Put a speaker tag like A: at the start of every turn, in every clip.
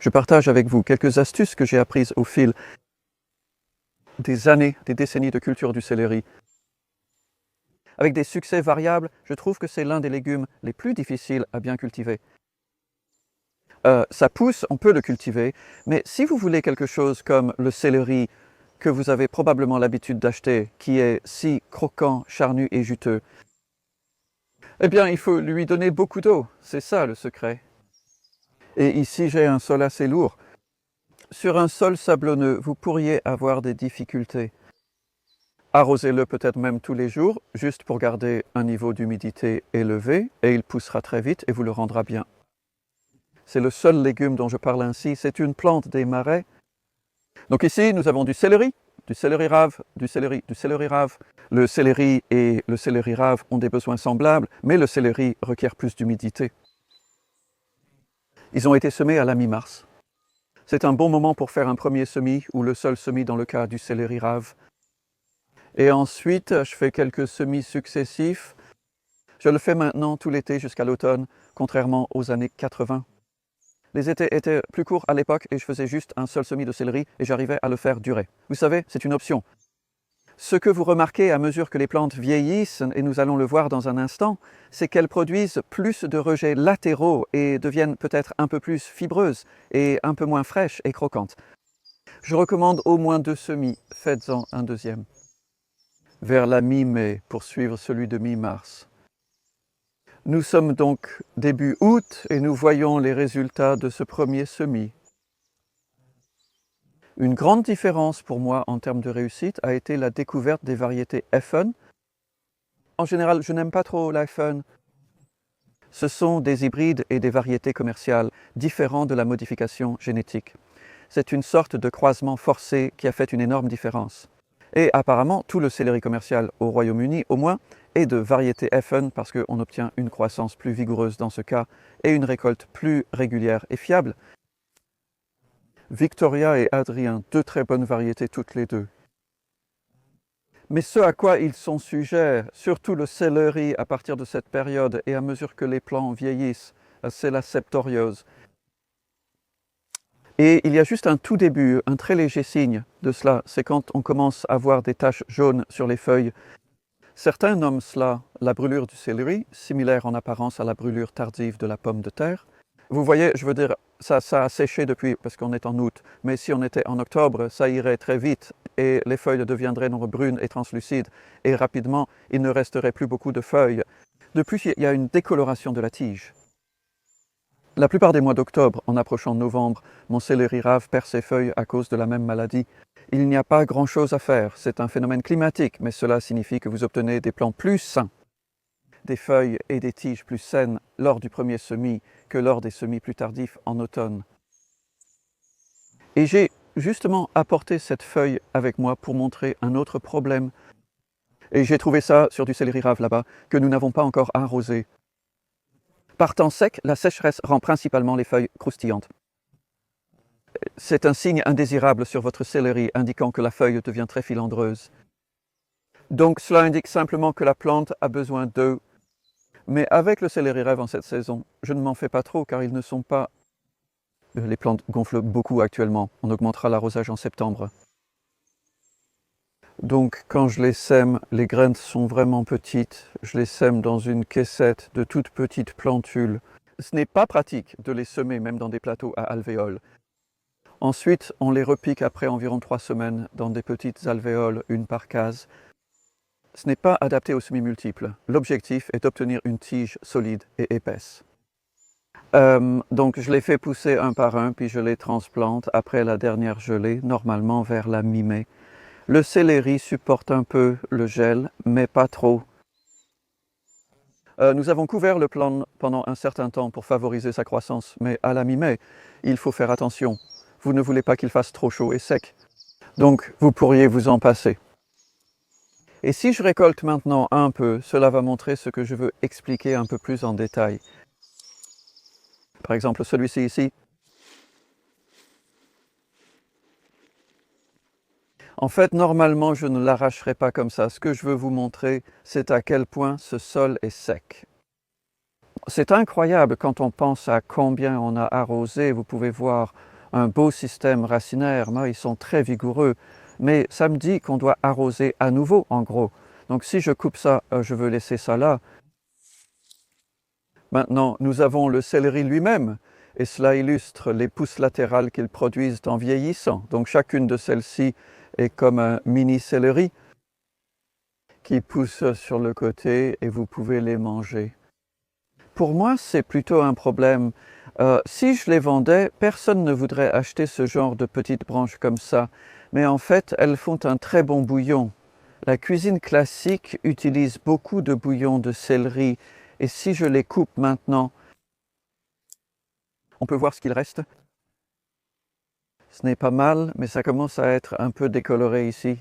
A: je partage avec vous quelques astuces que j'ai apprises au fil des années, des décennies de culture du céleri. Avec des succès variables, je trouve que c'est l'un des légumes les plus difficiles à bien cultiver. Ça pousse, on peut le cultiver, mais si vous voulez quelque chose comme le céleri que vous avez probablement l'habitude d'acheter, qui est si croquant, charnu et juteux, eh bien il faut lui donner beaucoup d'eau, c'est ça le secret. Et ici j'ai un sol assez lourd. Sur un sol sablonneux, vous pourriez avoir des difficultés. Arrosez-le peut-être même tous les jours, juste pour garder un niveau d'humidité élevé, et il poussera très vite et vous le rendra bien. C'est le seul légume dont je parle ainsi, c'est une plante des marais. Donc ici, nous avons du céleri rave, du céleri rave. Le céleri et le céleri rave ont des besoins semblables, mais le céleri requiert plus d'humidité. Ils ont été semés à la mi-mars. C'est un bon moment pour faire un premier semis, ou le seul semis dans le cas du céleri rave. Et ensuite, je fais quelques semis successifs. Je le fais maintenant tout l'été jusqu'à l'automne, contrairement aux années 80. Les étés étaient plus courts à l'époque et je faisais juste un seul semis de céleri et j'arrivais à le faire durer. Vous savez, c'est une option. Ce que vous remarquez à mesure que les plantes vieillissent, et nous allons le voir dans un instant, c'est qu'elles produisent plus de rejets latéraux et deviennent peut-être un peu plus fibreuses et un peu moins fraîches et croquantes. Je recommande au moins 2 semis, faites-en un deuxième. Vers la mi-mai pour suivre celui de mi-mars. Nous sommes donc début août et nous voyons les résultats de ce premier semis. Une grande différence pour moi en termes de réussite a été la découverte des variétés Effen. En général, je n'aime pas trop l'Effen. Ce sont des hybrides et des variétés commerciales différents de la modification génétique. C'est une sorte de croisement forcé qui a fait une énorme différence. Et apparemment, tout le céleri commercial au Royaume-Uni, au moins, est de variété Effen parce qu'on obtient une croissance plus vigoureuse dans ce cas et une récolte plus régulière et fiable. Victoria et Adrien, 2 très bonnes variétés toutes les deux. Mais ce à quoi ils sont sujets, surtout le céleri à partir de cette période et à mesure que les plants vieillissent, c'est la septoriose. Et il y a juste un tout début, un très léger signe de cela, c'est quand on commence à voir des taches jaunes sur les feuilles. Certains nomment cela la brûlure du céleri, similaire en apparence à la brûlure tardive de la pomme de terre. Vous voyez, je veux dire, ça a séché depuis, parce qu'on est en août, mais si on était en octobre, ça irait très vite et les feuilles deviendraient brunes et translucides et rapidement, il ne resterait plus beaucoup de feuilles. De plus, il y a une décoloration de la tige. La plupart des mois d'octobre, en approchant novembre, mon céleri rave perd ses feuilles à cause de la même maladie. Il n'y a pas grand-chose à faire, c'est un phénomène climatique, mais cela signifie que vous obtenez des plants plus sains, des feuilles et des tiges plus saines lors du premier semis que lors des semis plus tardifs en automne. Et j'ai justement apporté cette feuille avec moi pour montrer un autre problème. Et j'ai trouvé ça sur du céleri rave là-bas, que nous n'avons pas encore arrosé. Par temps sec, la sécheresse rend principalement les feuilles croustillantes. C'est un signe indésirable sur votre céleri indiquant que la feuille devient très filandreuse. Donc cela indique simplement que la plante a besoin d'eau. Mais avec le céleri rave en cette saison, je ne m'en fais pas trop car ils ne sont pas... Les plantes gonflent beaucoup actuellement, on augmentera l'arrosage en septembre. Donc quand je les sème, les graines sont vraiment petites, je les sème dans une caissette de toutes petites plantules. Ce n'est pas pratique de les semer même dans des plateaux à alvéoles. Ensuite, on les repique après environ 3 semaines dans des petites alvéoles, une par case. Ce n'est pas adapté aux semis multiples. L'objectif est d'obtenir une tige solide et épaisse. Donc je les fais pousser un par un, puis je les transplante après la dernière gelée, normalement vers la mi-mai. Le céleri supporte un peu le gel, mais pas trop. Nous avons couvert le plant pendant un certain temps pour favoriser sa croissance, mais à la mi-mai, il faut faire attention. Vous ne voulez pas qu'il fasse trop chaud et sec. Donc vous pourriez vous en passer. Et si je récolte maintenant un peu, cela va montrer ce que je veux expliquer un peu plus en détail. Par exemple, celui-ci ici. En fait, normalement, je ne l'arracherai pas comme ça. Ce que je veux vous montrer, c'est à quel point ce sol est sec. C'est incroyable quand on pense à combien on a arrosé. Vous pouvez voir un beau système racinaire, moi, ils sont très vigoureux, mais ça me dit qu'on doit arroser à nouveau en gros. Donc si je coupe ça, je veux laisser ça là. Maintenant, nous avons le céleri lui-même, et cela illustre les pousses latérales qu'ils produisent en vieillissant. Donc chacune de celles-ci est comme un mini céleri qui pousse sur le côté et vous pouvez les manger. Pour moi, c'est plutôt un problème. Si je les vendais, personne ne voudrait acheter ce genre de petites branches comme ça. Mais en fait, elles font un très bon bouillon. La cuisine classique utilise beaucoup de bouillon de céleri. Et si je les coupe maintenant, on peut voir ce qu'il reste. Ce n'est pas mal, mais ça commence à être un peu décoloré ici.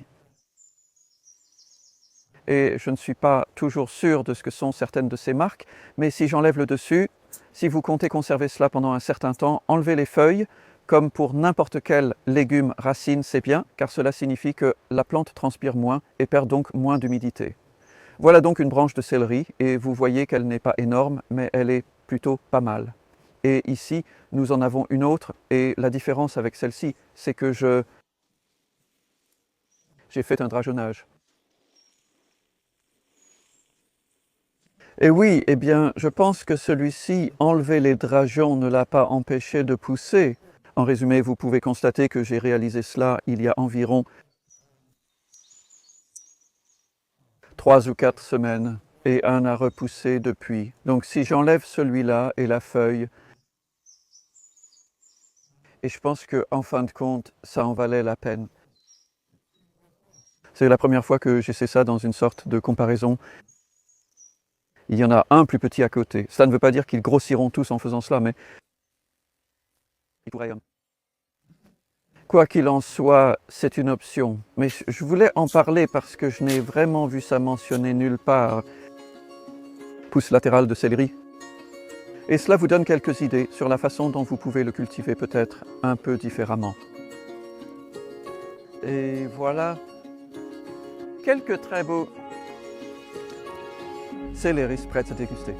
A: Et je ne suis pas toujours sûr de ce que sont certaines de ces marques, mais si j'enlève le dessus, si vous comptez conserver cela pendant un certain temps, enlevez les feuilles, comme pour n'importe quel légume racine, c'est bien, car cela signifie que la plante transpire moins et perd donc moins d'humidité. Voilà donc une branche de céleri, et vous voyez qu'elle n'est pas énorme, mais elle est plutôt pas mal. Et ici, nous en avons une autre, et la différence avec celle-ci, c'est que j'ai fait un drageonnage. Et oui, eh bien, je pense que celui-ci, enlever les drageons, ne l'a pas empêché de pousser. En résumé, vous pouvez constater que j'ai réalisé cela il y a environ 3 ou 4 semaines, et un a repoussé depuis. Donc si j'enlève celui-là et la feuille, et je pense qu'en fin de compte, ça en valait la peine. C'est la première fois que j'essaie ça dans une sorte de comparaison. Il y en a un plus petit à côté. Ça ne veut pas dire qu'ils grossiront tous en faisant cela, mais ils pourraient. Quoi qu'il en soit, c'est une option. Mais je voulais en parler parce que je n'ai vraiment vu ça mentionné nulle part. Pousse latérale de céleri. Et cela vous donne quelques idées sur la façon dont vous pouvez le cultiver peut-être un peu différemment. Et voilà quelques très beaux céleris prêts à déguster.